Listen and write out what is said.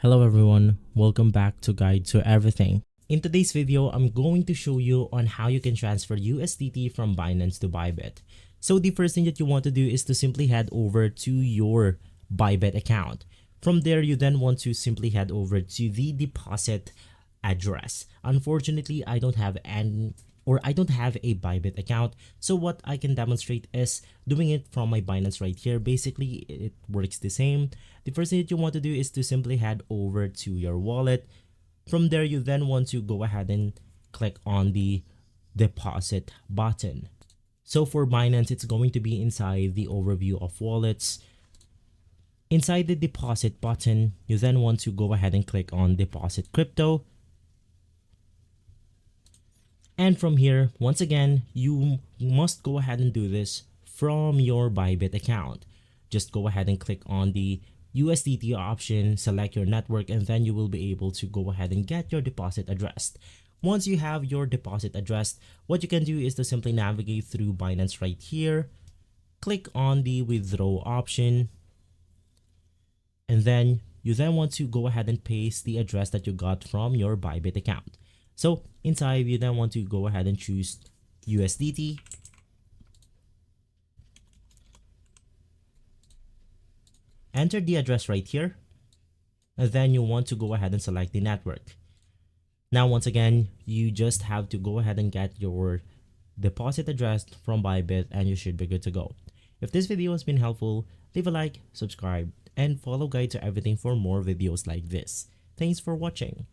Hello everyone, welcome back to Guide to Everything. In today's video, I'm going to show you on how you can transfer USDT from Binance to Bybit. So the first thing that you want to do is to simply head over to your Bybit account. From there, you then want to simply head over to the deposit address. Unfortunately, I don't have a Bybit account, so what I can demonstrate is doing it from my Binance right here. Basically, it works the same. The first thing that you want to do is to simply head over to your wallet. From there, you then want to go ahead and click on the deposit button. So for Binance, it's going to be inside the overview of wallets. Inside the deposit button, you then want to go ahead and click on deposit crypto. And from here, once again, you must go ahead and do this from your Bybit account. Just go ahead and click on the USDT option, select your network, and then you will be able to go ahead and get your deposit addressed. Once you have your deposit addressed, what you can do is to simply navigate through Binance right here, click on the withdraw option, and then you then want to go ahead and paste the address that you got from your Bybit account. So inside, you then want to go ahead and choose USDT. Enter the address right here. And then you want to go ahead and select the network. Now, once again, you just have to go ahead and get your deposit address from Bybit and you should be good to go. If this video has been helpful, leave a like, subscribe, and follow Guide to Everything for more videos like this. Thanks for watching.